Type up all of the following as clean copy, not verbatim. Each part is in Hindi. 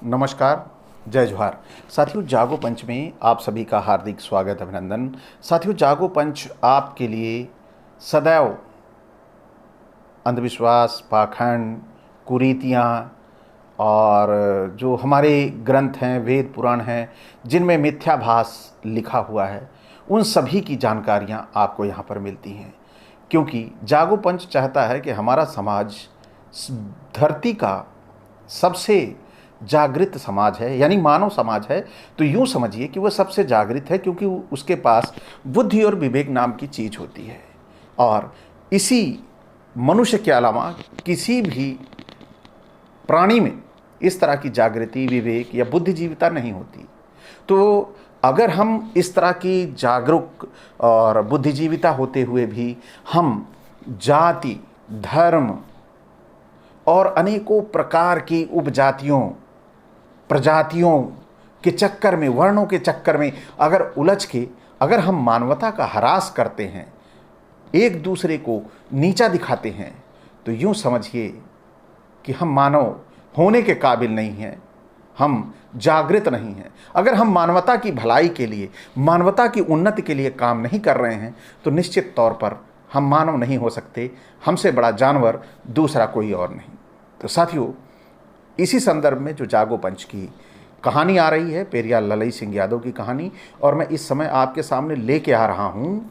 नमस्कार, जय जोहार। साथियों, जागो पंच में आप सभी का हार्दिक स्वागत, अभिनंदन। साथियों, जागो पंच आपके लिए सदैव अंधविश्वास, पाखंड, कुरीतियाँ और जो हमारे ग्रंथ हैं, वेद पुराण हैं, जिनमें मिथ्याभास लिखा हुआ है, उन सभी की जानकारियाँ आपको यहाँ पर मिलती हैं। क्योंकि जागो पंच चाहता है कि हमारा समाज धरती का सबसे जागृत समाज है, यानी मानव समाज है। तो यूँ समझिए कि वह सबसे जागृत है, क्योंकि उसके पास बुद्धि और विवेक नाम की चीज़ होती है। और इसी मनुष्य के अलावा किसी भी प्राणी में इस तरह की जागृति, विवेक या बुद्धिजीविता नहीं होती। तो अगर हम इस तरह की जागरूक और बुद्धिजीविता होते हुए भी हम जाति, धर्म और अनेकों प्रकार की उपजातियों, प्रजातियों के चक्कर में, वर्णों के चक्कर में अगर उलझ के अगर हम मानवता का ह्रास करते हैं, एक दूसरे को नीचा दिखाते हैं, तो यूँ समझिए कि हम मानव होने के काबिल नहीं हैं, हम जागृत नहीं हैं। अगर हम मानवता की भलाई के लिए, मानवता की उन्नति के लिए काम नहीं कर रहे हैं, तो निश्चित तौर पर हम मानव नहीं हो सकते। हमसे बड़ा जानवर दूसरा कोई और नहीं। तो साथियों, इसी संदर्भ में जो जागो पंच की कहानी आ रही है, पेरियार ललई सिंह यादव की कहानी, और मैं इस समय आपके सामने लेके आ रहा हूँ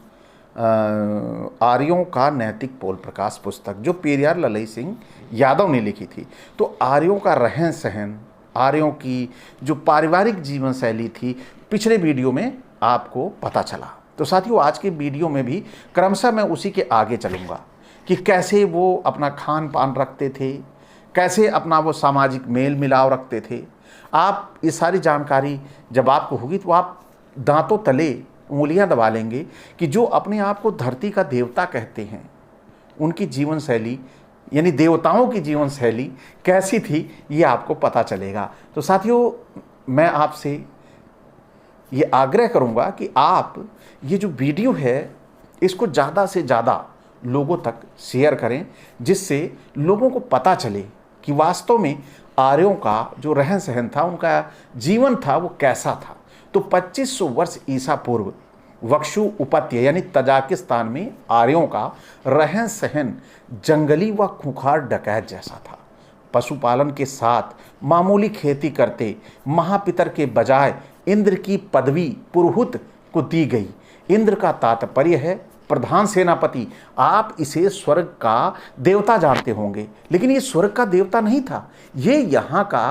आर्यों का नैतिक पोल प्रकाश पुस्तक, जो पेरियार ललई सिंह यादव ने लिखी थी। तो आर्यों का रहन सहन, आर्यों की जो पारिवारिक जीवन शैली थी, पिछले वीडियो में आपको पता चला। तो साथियों, आज के वीडियो में भी क्रमशः मैं उसी के आगे चलूँगा कि कैसे वो अपना खान पान रखते थे, कैसे अपना वो सामाजिक मेल मिलाव रखते थे। आप ये सारी जानकारी जब आपको होगी तो आप दांतों तले उंगलियां दबा लेंगे कि जो अपने आप को धरती का देवता कहते हैं, उनकी जीवन शैली, यानी देवताओं की जीवन शैली कैसी थी, ये आपको पता चलेगा। तो साथियों, मैं आपसे ये आग्रह करूंगा कि आप ये जो वीडियो है, इसको ज़्यादा से ज़्यादा लोगों तक शेयर करें, जिससे लोगों को पता चले कि वास्तव में आर्यों का जो रहन सहन था, उनका जीवन था, वो कैसा था। तो 2500 वर्ष ईसा पूर्व वक्षु उपत्य यानी तजाकिस्तान में आर्यों का रहन सहन जंगली व खूंखार डकैत जैसा था। पशुपालन के साथ मामूली खेती करते महापितर के बजाय इंद्र की पदवी पुरोहित को दी गई। इंद्र का तात्पर्य है प्रधान सेनापति। आप इसे स्वर्ग का देवता जानते होंगे, लेकिन ये स्वर्ग का देवता नहीं था, ये यहाँ का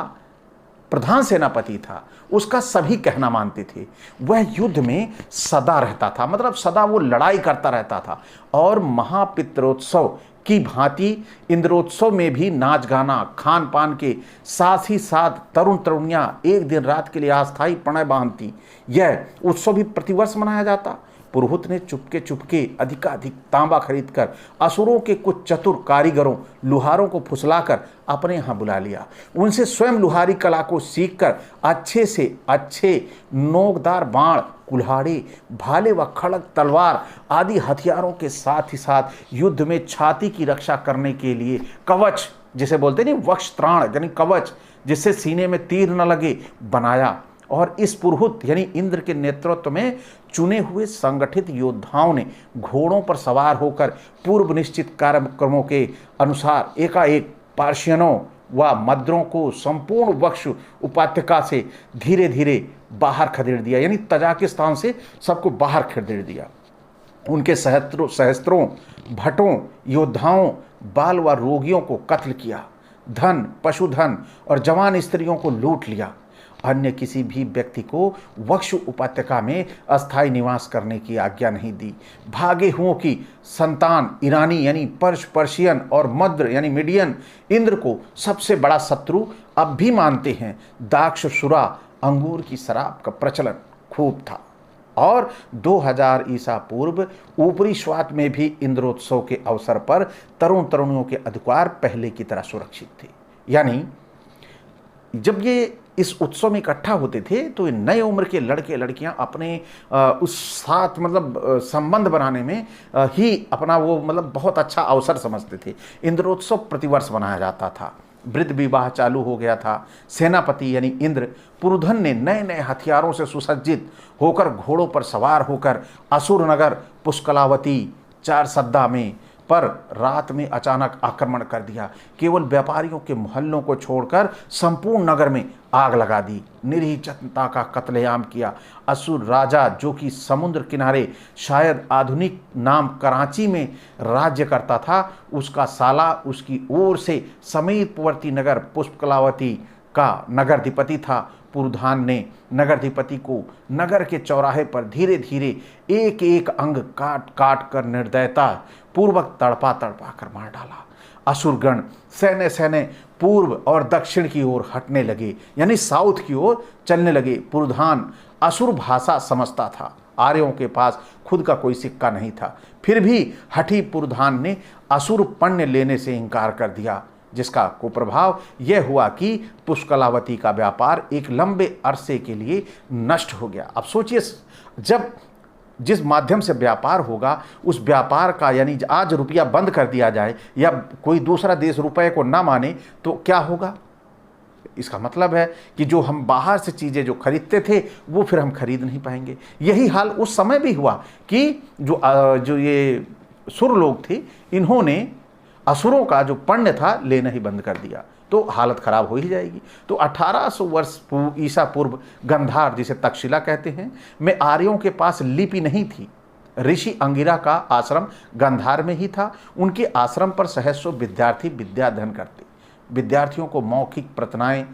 प्रधान सेनापति था। उसका सभी कहना मानते थे। वह युद्ध में सदा रहता था, मतलब सदा वो लड़ाई करता रहता था। और महापित्रोत्सव की भांति इंद्रोत्सव में भी नाच गाना, खान पान के साथ ही साथ तरुण तरुणियाँ एक दिन रात के लिए अस्थायी प्रणय बांधती। यह उत्सव भी प्रतिवर्ष मनाया जाता। पुरोहित ने चुपके अधिकाधिक तांबा खरीदकर असुरों के कुछ चतुर कारीगरों, लुहारों को फुसलाकर अपने यहाँ बुला लिया। उनसे स्वयं लुहारी कला को सीखकर अच्छे से अच्छे नोकदार बाण, कुल्हाड़ी, भाले व खड़ग तलवार आदि हथियारों के साथ ही साथ युद्ध में छाती की रक्षा करने के लिए कवच, जिसे बोलते नहीं वक्ष त्राण यानी कवच, जिससे सीने में तीर न लगे, बनाया। और इस पुरोहित यानी इंद्र के नेतृत्व में चुने हुए संगठित योद्धाओं ने घोड़ों पर सवार होकर पूर्व निश्चित कार्यक्रमों के अनुसार एकाएक पार्शियनों व मद्रों को संपूर्ण वक्ष उपत्यका से धीरे धीरे बाहर खदेड़ दिया, यानी तजाकिस्तान से सबको बाहर खदेड़ दिया। उनके सहस्त्रों भटों, योद्धाओं, बाल व रोगियों को कत्ल किया। धन, पशुधन और जवान स्त्रियों को लूट लिया। अन्य किसी भी व्यक्ति को वक्ष उपत्यका में अस्थायी निवास करने की आज्ञा नहीं दी। भागे हुओं की संतान ईरानी यानी पर्शियन और मद्र यानी मीडियन इंद्र को सबसे बड़ा शत्रु अब भी मानते हैं। दाक्षसुरा अंगूर की शराब का प्रचलन खूब था। और 2000 ईसा पूर्व ऊपरी स्वात में भी इंद्रोत्सव के अवसर पर तरुण तरुणियों के अधिकार पहले की तरह सुरक्षित थे। यानी जब ये इस उत्सव में इकट्ठा होते थे तो नए उम्र के लड़के लड़कियां अपने उस साथ मतलब संबंध बनाने में ही अपना वो मतलब बहुत अच्छा अवसर समझते थे। इंद्रोत्सव प्रतिवर्ष मनाया जाता था। वृद्ध विवाह चालू हो गया था। सेनापति यानी इंद्र पुरुधन ने नए नए हथियारों से सुसज्जित होकर घोड़ों पर सवार होकर असुर नगर पुष्कलावती चारसद्दा में पर रात में अचानक आक्रमण कर दिया। केवल व्यापारियों के मोहल्लों को छोड़कर संपूर्ण नगर में आग लगा दी। निरीह जनता का कत्लेआम किया। असुर राजा, जो कि समुद्र किनारे शायद आधुनिक नाम कराची में राज्य करता था, उसका साला उसकी ओर से समीपवर्ती नगर पुष्कलावती का नगराधिपति था। पुरुधान ने नगराधिपति को नगर के चौराहे पर धीरे धीरे एक एक अंग काट काट कर निर्दयता पूर्वक तड़पा तड़पा कर मार डाला। असुरगण सैन्य सैन्य पूर्व और दक्षिण की ओर हटने लगे, यानी साउथ की ओर चलने लगे। पुरुधान असुर भाषा समझता था। आर्यों के पास खुद का कोई सिक्का नहीं था, फिर भी हठी पुरुधान ने असुर पण्य लेने से इनकार कर दिया, जिसका कुप्रभाव यह हुआ कि पुष्कलावती का व्यापार एक लंबे अरसे के लिए नष्ट हो गया। अब सोचिए, जब जिस माध्यम से व्यापार होगा उस व्यापार का, यानी आज रुपया बंद कर दिया जाए या कोई दूसरा देश रुपये को ना माने तो क्या होगा? इसका मतलब है कि जो हम बाहर से चीज़ें जो खरीदते थे वो फिर हम खरीद नहीं पाएंगे। यही हाल उस समय भी हुआ कि जो ये सुर लोग थे, इन्होंने असुरों का जो पण्य था लेना ही बंद कर दिया, तो हालत खराब हो ही जाएगी। तो 1800 वर्ष ईसा पूर्व गंधार, जिसे तक्षशिला कहते हैं, में आर्यों के पास लिपि नहीं थी। ऋषि अंगिरा का आश्रम गंधार में ही था। उनके आश्रम पर सहस्रों विद्यार्थी विद्या अध्ययन करते, विद्यार्थियों को मौखिक प्रार्थनाएं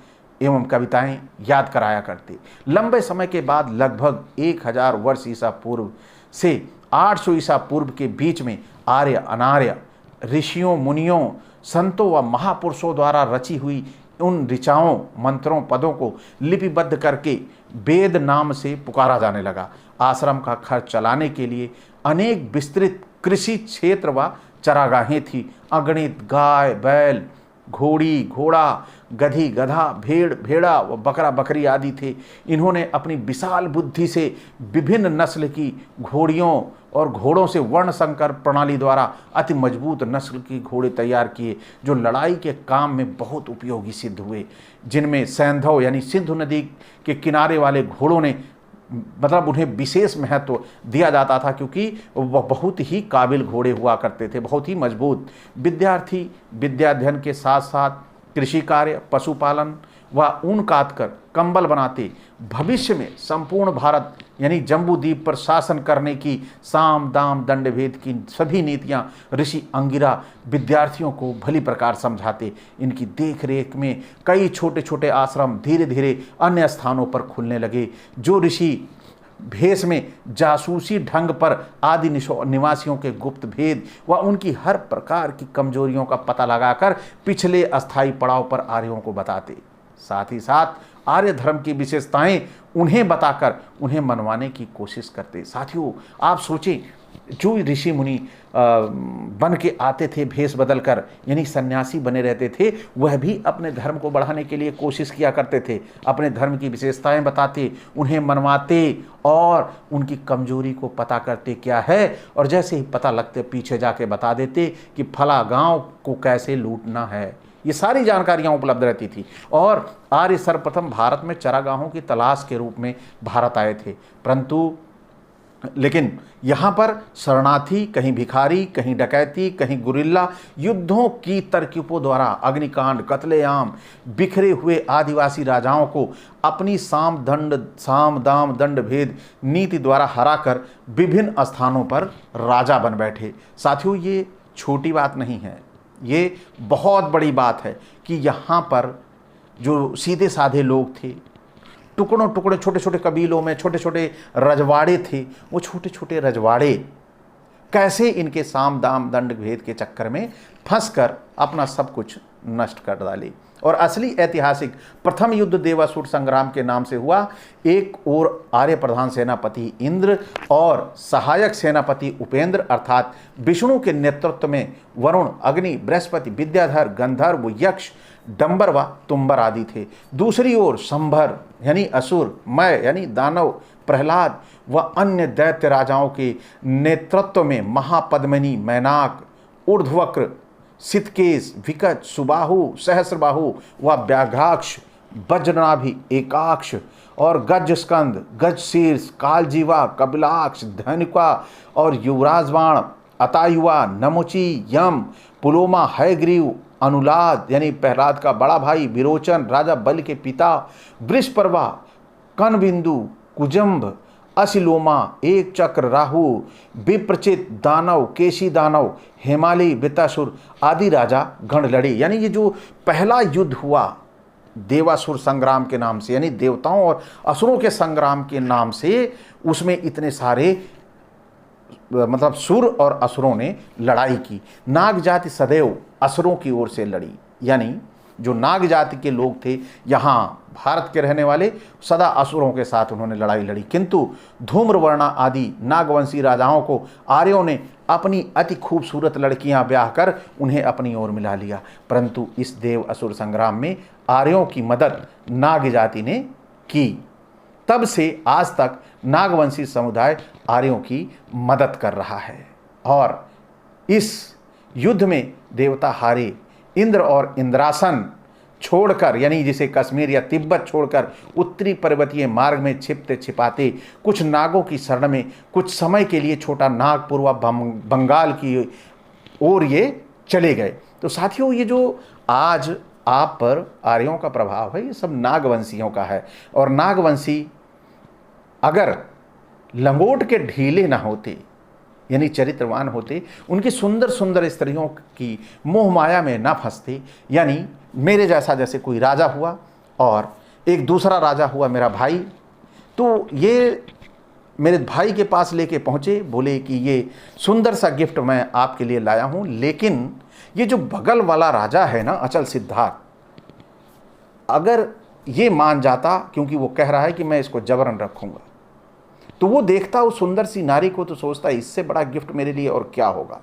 एवं कविताएं याद कराया करते। लंबे समय के बाद लगभग 1000 वर्ष ईसा पूर्व से 800 ईसा पूर्व के बीच में आर्य अनार्य ऋषियों मुनियों संतों व महापुरुषों द्वारा रची हुई उन ऋचाओं मंत्रों पदों को लिपिबद्ध करके वेद नाम से पुकारा जाने लगा। आश्रम का खर्च चलाने के लिए अनेक विस्तृत कृषि क्षेत्र व चरागाहें थी। अगणित गाय बैल घोड़ी घोड़ा गधी गधा भेड़ भेड़ा व बकरा बकरी आदि थे। इन्होंने अपनी विशाल बुद्धि से विभिन्न नस्ल की घोड़ियों और घोड़ों से वर्ण संकर प्रणाली द्वारा अति मजबूत नस्ल के घोड़े तैयार किए, जो लड़ाई के काम में बहुत उपयोगी सिद्ध हुए। जिनमें सैंधव यानी सिंधु नदी के किनारे वाले घोड़ों ने, मतलब उन्हें विशेष महत्व दिया जाता था, क्योंकि वह बहुत ही काबिल घोड़े हुआ करते थे, बहुत ही मजबूत। विद्यार्थी विद्याध्ययन के साथ साथ कृषि कार्य, पशुपालन व ऊन काट कर कंबल बनाते। भविष्य में संपूर्ण भारत यानी जम्बू द्वीप पर शासन करने की साम दाम दंड भेद की सभी नीतियां ऋषि अंगिरा विद्यार्थियों को भली प्रकार समझाते। इनकी देख रेख में कई छोटे छोटे आश्रम धीरे धीरे अन्य स्थानों पर खुलने लगे। जो ऋषि भेष में जासूसी ढंग पर आदि निवासियों के गुप्त भेद व उनकी हर प्रकार की कमजोरियों का पता लगाकर पिछले अस्थायी पड़ाव पर आर्यों को बताते। साथ ही साथ आर्य धर्म की विशेषताएं उन्हें बताकर उन्हें मनवाने की कोशिश करते। साथियों, आप सोचें, जो ऋषि मुनि बन के आते थे भेष बदल कर, यानी सन्यासी बने रहते थे, वह भी अपने धर्म को बढ़ाने के लिए कोशिश किया करते थे। अपने धर्म की विशेषताएं बताते, उन्हें मनवाते और उनकी कमजोरी को पता करते क्या है, और जैसे ही पता लगते पीछे जाके बता देते कि फला गांव को कैसे लूटना है। ये सारी जानकारियां उपलब्ध रहती थी। और आर्य सर्वप्रथम भारत में चरागाहों की तलाश के रूप में भारत आए थे, परंतु लेकिन यहाँ पर शरणार्थी, कहीं भिखारी, कहीं डकैती, कहीं गुरिल्ला युद्धों की तरकीबों द्वारा अग्निकांड, कत्लेआम, बिखरे हुए आदिवासी राजाओं को अपनी साम दाम दंड भेद नीति द्वारा हराकर विभिन्न स्थानों पर राजा बन बैठे। साथियों, ये छोटी बात नहीं है, ये बहुत बड़ी बात है कि यहाँ पर जो सीधे साधे लोग थे, टुकड़ों टुकड़े छोटे छोटे कबीलों में छोटे छोटे रजवाड़े थे, वो छोटे छोटे रजवाड़े कैसे इनके साम दाम दंड भेद के चक्कर में फंसकर अपना सब कुछ नष्ट कर डाले। और असली ऐतिहासिक प्रथम युद्ध देवासुर संग्राम के नाम से हुआ। एक ओर आर्य प्रधान सेनापति इंद्र और सहायक सेनापति उपेंद्र अर्थात विष्णु के नेतृत्व में वरुण, अग्नि, बृहस्पति, विद्याधर, गंधर्व, यक्ष, डंबर व तुम्बर आदि थे। दूसरी ओर संभर यानी असुर, मय यानी दानव, प्रहलाद व अन्य दैत्य राजाओं के नेतृत्व में महापद्मिनी, मैनाक, ऊर्ध्वक्र सितकेश, विकट, सुबाहु, सहस्रबाहु व व्याघ्राक्ष, वज्रनाभि, एकाक्ष और गजस्कंद, गजशीर्ष, कालजीवा, कपिलाक्ष, धनुका और युवराजबाण, अतायुआ, नमुची, यम, पुलोमा, हयग्रीव, अनुलाद यानी प्रहलाद का बड़ा भाई, विरोचन राजा बलि के पिता, वृषपर्वा, कनबिंदु, कुजम्भ, असिलोमा, एक चक्र, राहु, विप्रचित, दानव, केशी दानव, हेमाली, वित्तासुर आदि राजा गण लड़े। यानी ये जो पहला युद्ध हुआ देवासुर संग्राम के नाम से, यानी देवताओं और असुरों के संग्राम के नाम से, उसमें इतने सारे मतलब सुर और असुरों ने लड़ाई की। नाग जाति सदैव असुरों की ओर से लड़ी, यानी जो नाग जाति के लोग थे यहाँ भारत के रहने वाले, सदा असुरों के साथ उन्होंने लड़ाई लड़ी। किंतु धूम्रवर्णा आदि नागवंशी राजाओं को आर्यों ने अपनी अति खूबसूरत लड़कियां ब्याह कर उन्हें अपनी ओर मिला लिया। परंतु इस देव असुर संग्राम में आर्यों की मदद नाग जाति ने की। तब से आज तक नागवंशी समुदाय आर्यों की मदद कर रहा है और इस युद्ध में देवता हारे। इंद्र और इंद्रासन छोड़कर, यानी जिसे कश्मीर या तिब्बत छोड़कर उत्तरी पर्वतीय मार्ग में छिपते छिपाते कुछ नागों की शरण में कुछ समय के लिए छोटा नागपुर व बंगाल की ओर ये चले गए। तो साथियों, ये जो आज आप पर आर्यों का प्रभाव है, ये सब नागवंशियों का है। और नागवंशी अगर लंगोट के ढीले ना होते, यानी चरित्रवान होते, उनकी सुंदर सुंदर स्त्रियों की मोह माया में ना फंसते, यानी मेरे जैसा जैसे कोई राजा हुआ और एक दूसरा राजा हुआ मेरा भाई, तो ये मेरे भाई के पास लेके पहुँचे, बोले कि ये सुंदर सा गिफ्ट मैं आपके लिए लाया हूँ, लेकिन ये जो बगल वाला राजा है ना अचल सिद्धार्थ, अगर ये मान जाता, क्योंकि वो कह रहा है कि मैं इसको जबरन रखूँगा, तो वो देखता उस सुंदर सी नारी को तो सोचता इससे बड़ा गिफ्ट मेरे लिए और क्या होगा।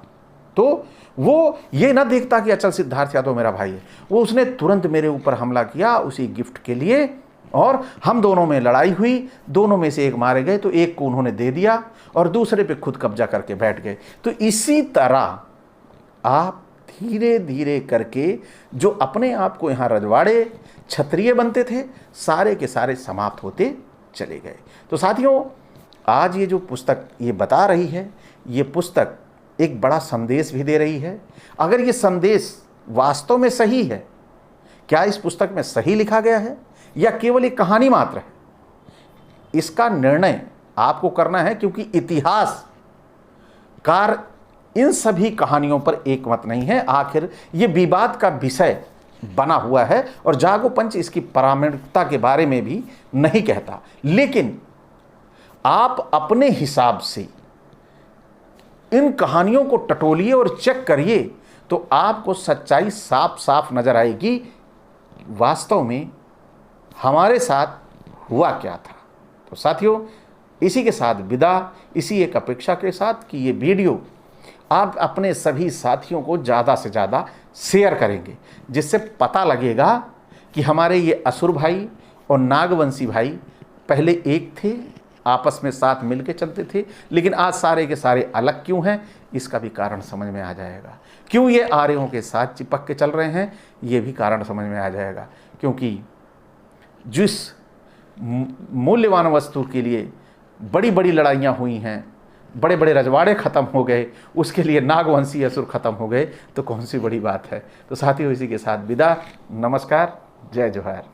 तो वो ये ना देखता कि अचल सिद्धार्थ यादव मेरा भाई है, वो उसने तुरंत मेरे ऊपर हमला किया उसी गिफ्ट के लिए और हम दोनों में लड़ाई हुई। दोनों में से एक मारे गए तो एक को उन्होंने दे दिया और दूसरे पे खुद कब्जा करके बैठ गए। तो इसी तरह आप धीरे धीरे करके जो अपने आप को यहाँ रजवाड़े क्षत्रिय बनते थे, सारे के सारे समाप्त होते चले गए। तो साथियों, आज ये जो पुस्तक ये बता रही है, ये पुस्तक एक बड़ा संदेश भी दे रही है। अगर ये संदेश वास्तव में सही है, क्या इस पुस्तक में सही लिखा गया है या केवल एक कहानी मात्र है, इसका निर्णय आपको करना है, क्योंकि इतिहासकार इन सभी कहानियों पर एक मत नहीं है। आखिर ये विवाद का विषय बना हुआ है और जागो पंच इसकी प्रामाणिकता के बारे में भी नहीं कहता। लेकिन आप अपने हिसाब से इन कहानियों को टटोलिए और चेक करिए तो आपको सच्चाई साफ साफ नजर आएगी, वास्तव में हमारे साथ हुआ क्या था। तो साथियों, इसी के साथ विदा, इसी एक अपेक्षा के साथ कि ये वीडियो आप अपने सभी साथियों को ज़्यादा से ज़्यादा शेयर करेंगे, जिससे पता लगेगा कि हमारे ये असुर भाई और नागवंशी भाई पहले एक थे, आपस में साथ मिल के चलते थे, लेकिन आज सारे के सारे अलग क्यों हैं, इसका भी कारण समझ में आ जाएगा। क्यों ये आर्यों के साथ चिपक के चल रहे हैं, ये भी कारण समझ में आ जाएगा। क्योंकि जिस मूल्यवान वस्तु के लिए बड़ी बड़ी लड़ाइयाँ हुई हैं, बड़े बड़े रजवाड़े ख़त्म हो गए, उसके लिए नागवंशी असुर ख़त्म हो गए, तो कौन सी बड़ी बात है। तो साथियों, इसी के साथ विदा, नमस्कार, जय जोहार।